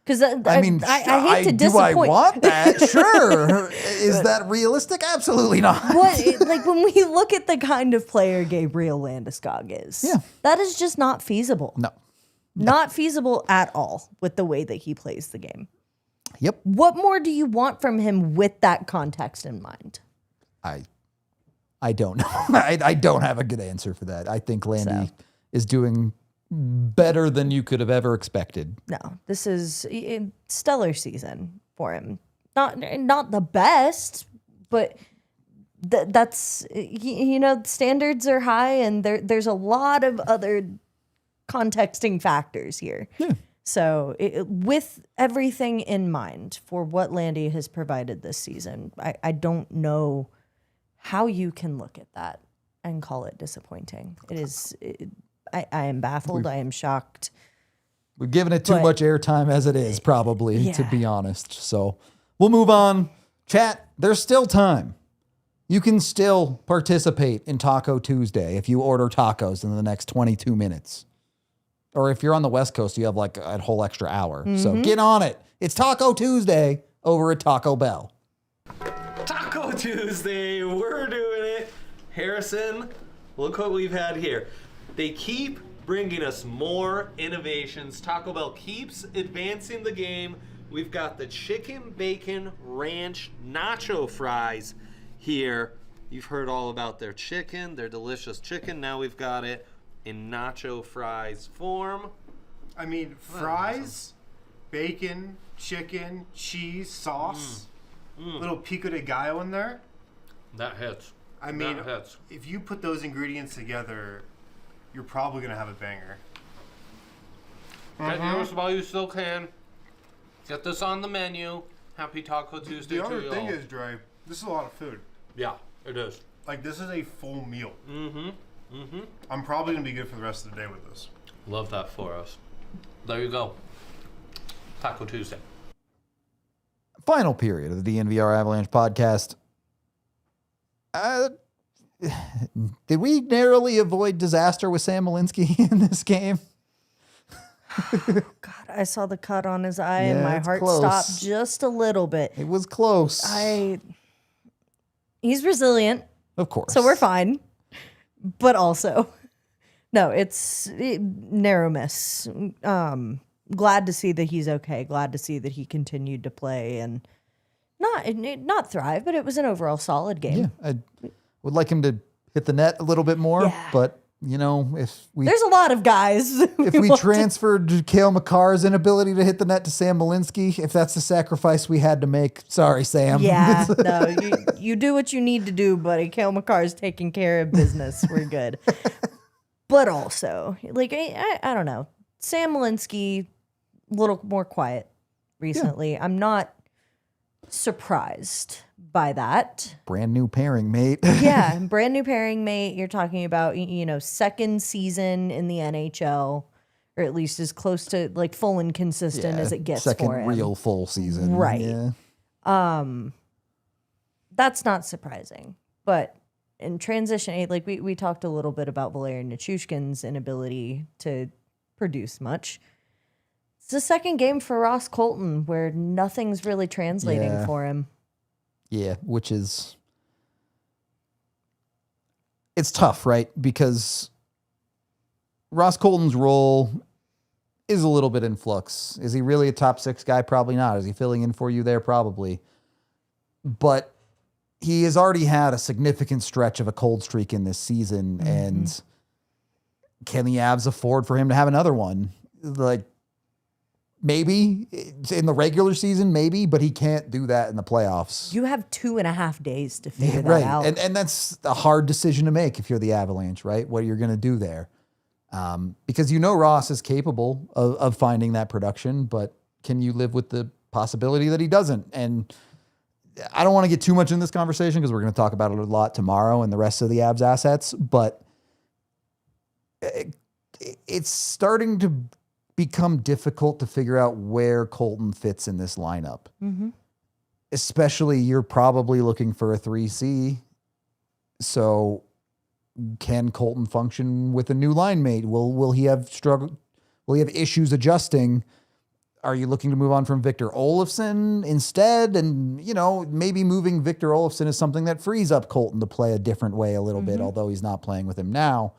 Because I hate to disappoint. Do I want that? Sure. Is that realistic? Absolutely not. Like when we look at the kind of player Gabriel Landeskog is, that is just not feasible. No. Not feasible at all with the way that he plays the game. Yep. What more do you want from him with that context in mind? I don't know. I don't have a good answer for that. I think Landy is doing better than you could have ever expected. No, this is a stellar season for him. Not the best, but that's standards are high, and there's a lot of other contexting factors here. Yeah. So with everything in mind for what Landy has provided this season, I don't know how you can look at that and call it disappointing. It is. I am baffled. I am shocked. We've given it too much airtime as it is, probably, to be honest. So we'll move on. Chat, there's still time. You can still participate in Taco Tuesday if you order tacos in the next 22 minutes. Or if you're on the West Coast, you have like a whole extra hour. So get on it. It's Taco Tuesday over at Taco Bell. Taco Tuesday, we're doing it. Harrison, look what we've had here. They keep bringing us more innovations. Taco Bell keeps advancing the game. We've got the chicken bacon ranch nacho fries here. You've heard all about their chicken, their delicious chicken. Now we've got it in nacho fries form. I mean, fries, bacon, chicken, cheese, sauce, little pico de gallo in there. That hits. I mean, if you put those ingredients together, you're probably going to have a banger. Get yours while you still can. Get this on the menu. Happy Taco Tuesday to you all. The other thing is, Dre, this is a lot of food. Yeah, it is. Like, this is a full meal. I'm probably going to be good for the rest of the day with this. Love that for us. There you go. Taco Tuesday. Final period of the DNVR Avalanche podcast. Did we narrowly avoid disaster with Sam Malinsky in this game? God, I saw the cut on his eye and my heart stopped just a little bit. It was close. He's resilient. Of course. So we're fine. But also, no, it's narrow miss. Glad to see that he's okay. Glad to see that he continued to play and not thrive, but it was an overall solid game. Yeah, I would like him to hit the net a little bit more, but if we... There's a lot of guys. If we transferred Cale Makar's inability to hit the net to Sam Malinsky, if that's the sacrifice we had to make, sorry, Sam. Yeah, no, you do what you need to do, buddy. Cale Makar's taking care of business. We're good. But also, I don't know. Sam Malinsky, a little more quiet recently. Yeah. I'm not surprised by that. Brand new pairing, mate. Yeah, brand new pairing, mate. You're talking about, second season in the NHL, or at least as close to full and consistent as it gets for him. Second real full season. Right. Yeah. That's not surprising. But in transition, we talked a little bit about Valerian Nichushkin's inability to produce much. It's the second game for Ross Colton where nothing's really translating for him. Yeah, which is... It's tough, right? Because Ross Colton's role is a little bit in flux. Is he really a top 6 guy? Probably not. Is he filling in for you there? Probably. But he has already had a significant stretch of a cold streak in this season, and can the Avs afford for him to have another one? Maybe in the regular season, maybe, but he can't do that in the playoffs. You have 2.5 days to figure that out. And that's a hard decision to make if you're the Avalanche, right? What you're going to do there. Because Ross is capable of finding that production, but can you live with the possibility that he doesn't? And I don't want to get too much in this conversation because we're going to talk about it a lot tomorrow and the rest of the Avs assets, but it's starting to become difficult to figure out where Colton fits in this lineup. Mm-hmm. Especially you're probably looking for a 3C. So can Colton function with a new line mate? Will he have struggle? Will he have issues adjusting? Are you looking to move on from Victor Olofsson instead? And, maybe moving Victor Olofsson is something that frees up Colton to play a different way a little bit, although he's not playing with him now.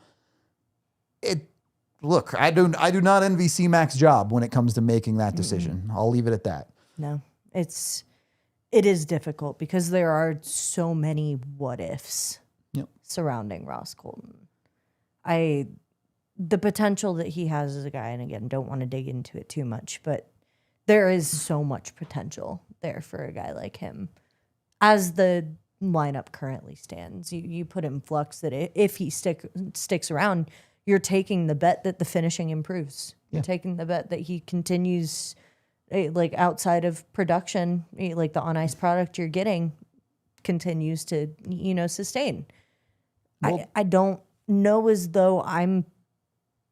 Look, I do not envy C-Mac's job when it comes to making that decision. I'll leave it at that. No, it is difficult because there are so many what ifs surrounding Ross Colton. The potential that he has as a guy, and again, don't want to dig into it too much, but there is so much potential there for a guy like him. As the lineup currently stands, you put in flux that if he sticks around, you're taking the bet that the finishing improves. You're taking the bet that he continues, like outside of production, like the on ice product you're getting continues to, sustain. Well, I don't know as though I'm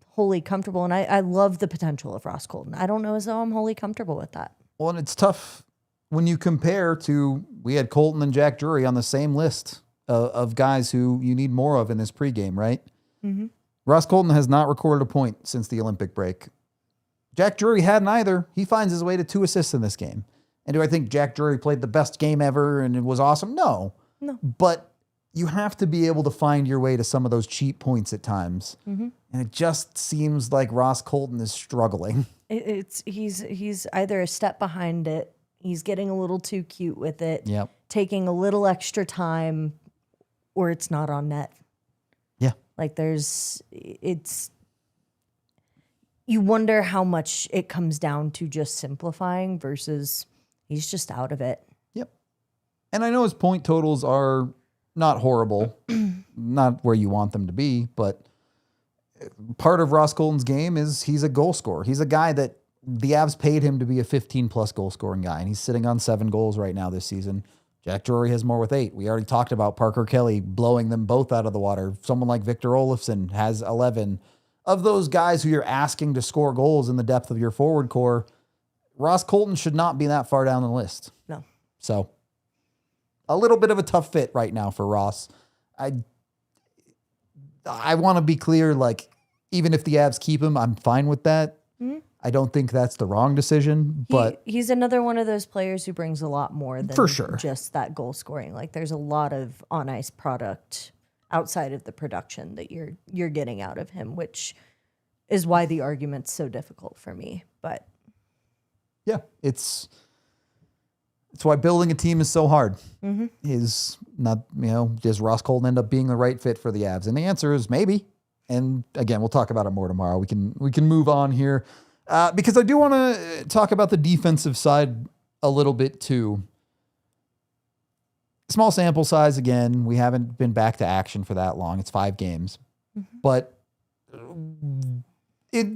wholly comfortable, and I love the potential of Ross Colton. I don't know as though I'm wholly comfortable with that. Well, and it's tough when you compare to, we had Colton and Jack Drury on the same list of guys who you need more of in this pregame, right? Mm-hmm. Ross Colton has not recorded a point since the Olympic break. Jack Drury hadn't either. He finds his way to 2 assists in this game. And do I think Jack Drury played the best game ever and it was awesome? No. But you have to be able to find your way to some of those cheap points at times. Mm-hmm. And it just seems like Ross Colton is struggling. He's either a step behind it, he's getting a little too cute with it, taking a little extra time, or it's not on net. Yeah. Like you wonder how much it comes down to just simplifying versus he's just out of it. Yep. And I know his point totals are not horrible, not where you want them to be, but part of Ross Colton's game is he's a goal scorer. He's a guy that the Avs paid him to be a 15-plus goal scoring guy, and he's sitting on 7 goals right now this season. Jack Drury has more with 8. We already talked about Parker Kelly blowing them both out of the water. Someone like Victor Olofsson has 11. Of those guys who you're asking to score goals in the depth of your forward core, Ross Colton should not be that far down the list. No. So a little bit of a tough fit right now for Ross. I want to be clear, like, even if the Avs keep him, I'm fine with that. Mm-hmm. I don't think that's the wrong decision, but he's another one of those players who brings a lot more than for sure just that goal scoring. Like, there's a lot of on ice product outside of the production that you're getting out of him, which is why the argument's so difficult for me. But yeah, it's why building a team is so hard. Mm-hmm. Is not, does Ross Colton end up being the right fit for the Avs? And the answer is maybe. And again, we'll talk about it more tomorrow. We can move on here. Because I do want to talk about the defensive side a little bit too. Small sample size again. We haven't been back to action for that long. It's 5 games. Mm-hmm. But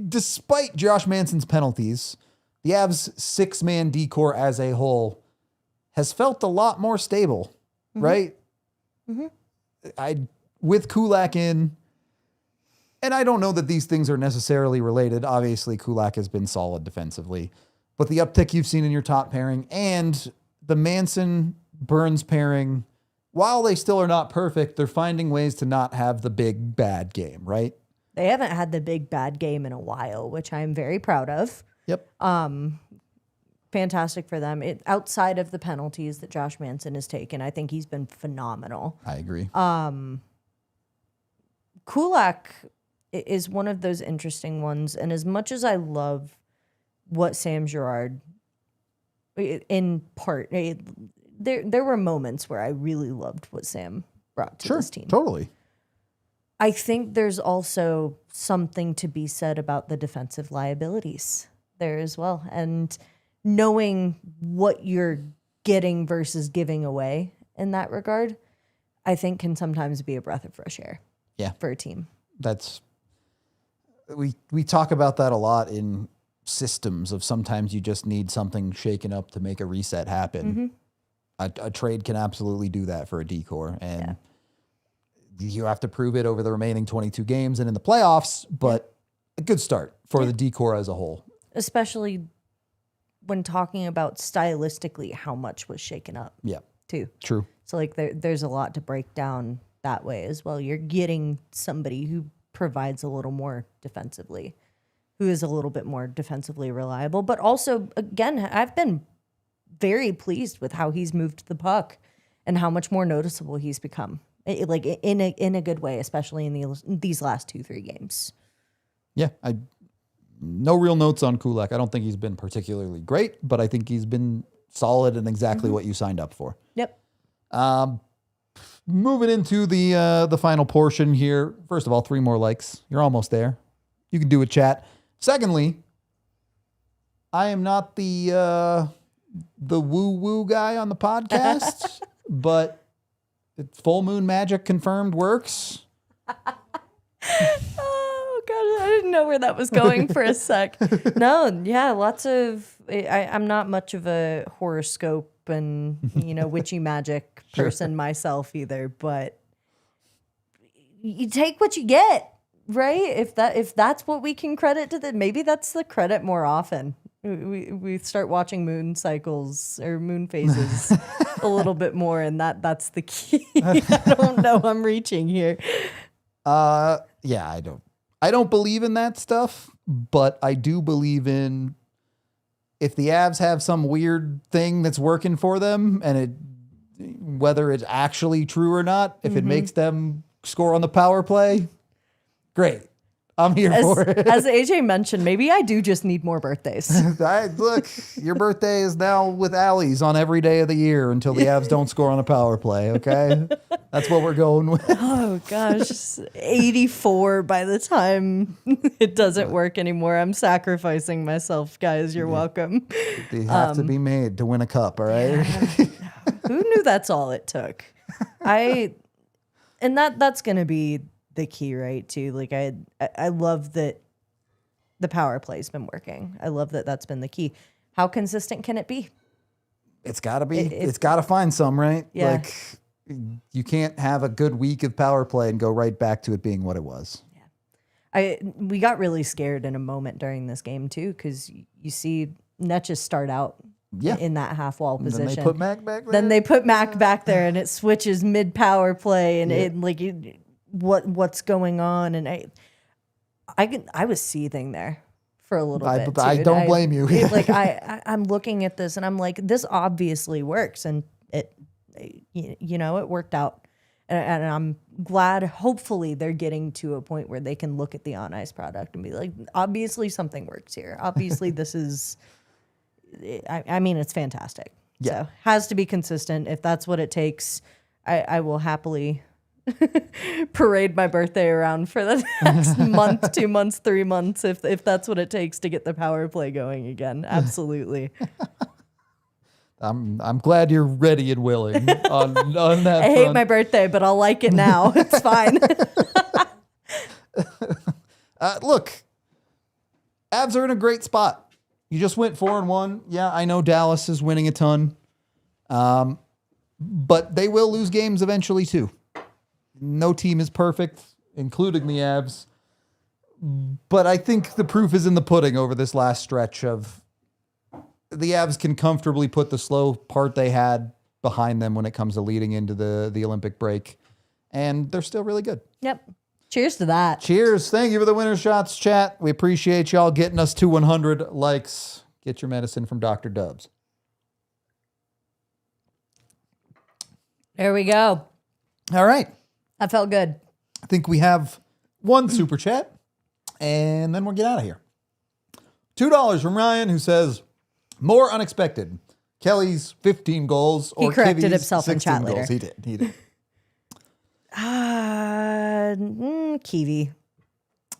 despite Josh Manson's penalties, the Avs' 6-man D-core as a whole has felt a lot more stable, right? Mm-hmm. With Kulak in, and I don't know that these things are necessarily related. Obviously, Kulak has been solid defensively. But the uptick you've seen in your top pairing and the Manson-Burns pairing, while they still are not perfect, they're finding ways to not have the big, bad game, right? They haven't had the big, bad game in a while, which I'm very proud of. Yep. Fantastic for them. Outside of the penalties that Josh Manson has taken, I think he's been phenomenal. I agree. Kulak is one of those interesting ones, and as much as I love what Sam Girard, in part, there were moments where I really loved what Sam brought to this team. Totally. I think there's also something to be said about the defensive liabilities there as well, and knowing what you're getting versus giving away in that regard, I think can sometimes be a breath of fresh air. Yeah. For a team. we talk about that a lot in systems of sometimes you just need something shaken up to make a reset happen. A trade can absolutely do that for a decor, and you have to prove it over the remaining 22 games and in the playoffs, but a good start for the decor as a whole. Especially when talking about stylistically how much was shaken up. Yeah. Too. True. So like there's a lot to break down that way as well. You're getting somebody who provides a little more defensively, who is a little bit more defensively reliable, but also again, I've been very pleased with how he's moved the puck and how much more noticeable he's become. Like in a good way, especially in these last 2-3 games. Yeah, no real notes on Kulak. I don't think he's been particularly great, but I think he's been solid and exactly what you signed up for. Yep. Moving into the final portion here. First of all, 3 more likes. You're almost there. You can do it, chat. Secondly, I am not the woo-woo guy on the podcast, but full moon magic confirmed works. Oh god, I didn't know where that was going for a sec. No, yeah, lots of. I'm not much of a horoscope and witchy magic person myself either, but you take what you get, right? If that's what we can credit to, maybe that's the credit more often. We start watching moon cycles or moon phases a little bit more, and that's the key. I don't know. I'm reaching here. Yeah, I don't believe in that stuff, but I do believe in if the Avs have some weird thing that's working for them, and whether it's actually true or not, if it makes them score on the power play, great. I'm here for it. As AJ mentioned, maybe I do just need more birthdays. Look, your birthday is now with Allie's on every day of the year until the Avs don't score on a power play, okay? That's what we're going with. Oh, gosh. 84 by the time it doesn't work anymore. I'm sacrificing myself, guys. You're welcome. They have to be made to win a cup, all right? Who knew that's all it took? And that's going to be the key, right? Too like I love that the power play's been working. I love that that's been the key. How consistent can it be? It's got to be. It's got to find some, right? Yeah. Like you can't have a good week of power play and go right back to it being what it was. Yeah. We got really scared in a moment during this game too, because you see Necas start out in that half wall position. Then they put Mac back there. Then they put Mac back there, and it switches mid power play, and what's going on, and I was seething there for a little bit. I don't blame you. I'm looking at this and I'm like, this obviously works, and it worked out, and I'm glad. Hopefully, they're getting to a point where they can look at the on ice product and be like, obviously something works here. Obviously, this is. I mean, it's fantastic. Yeah. So has to be consistent. If that's what it takes, I will happily parade my birthday around for the next month, 2 months, 3 months, if that's what it takes to get the power play going again. Absolutely. I'm glad you're ready and willing on that. I hate my birthday, but I'll like it now. It's fine. Look, Avs are in a great spot. You just went 4-1. Yeah, I know Dallas is winning a ton, but they will lose games eventually too. No team is perfect, including the Avs. But I think the proof is in the pudding over this last stretch of the Avs can comfortably put the slow part they had behind them when it comes to leading into the Olympic break. And they're still really good. Yep. Cheers to that. Cheers. Thank you for the winner shots, chat. We appreciate y'all getting us to 100 likes. Get your medicine from Dr. Dubs. There we go. All right. That felt good. I think we have one super chat, and then we'll get out of here. $2 from Ryan, who says, more unexpected. Kelly's 15 goals or he corrected Kivi's himself in 16 chat later. goals. He did. Kiwi.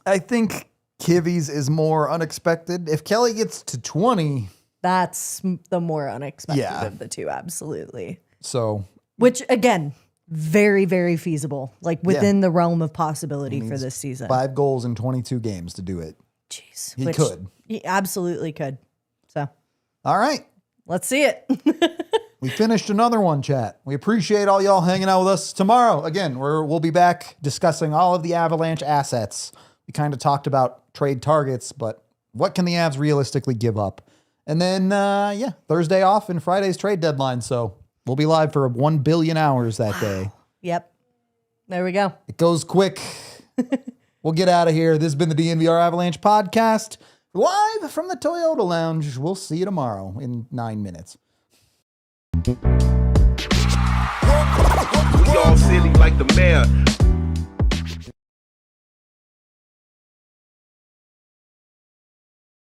I think Kivi's is more unexpected. If Kelly gets to 20, that's the more unexpected Yeah. of the two, absolutely. So, Which again, very, very feasible, like within the realm of possibility for this season. 5 goals in 22 games to do it. Jeez. He could. He absolutely could. So. All right. Let's see it. We finished another one, chat. We appreciate all y'all hanging out with us. Tomorrow, again, we'll be back discussing all of the Avalanche assets. We kind of talked about trade targets, but what can the Avs realistically give up? And then, Thursday off and Friday's trade deadline. So we'll be live for 1 billion hours that day. Yep. There we go. It goes quick. We'll get out of here. This has been the DNVR Avalanche podcast, live from the Toyota Lounge. We'll see you tomorrow in 9 minutes. We all silly like the mayor.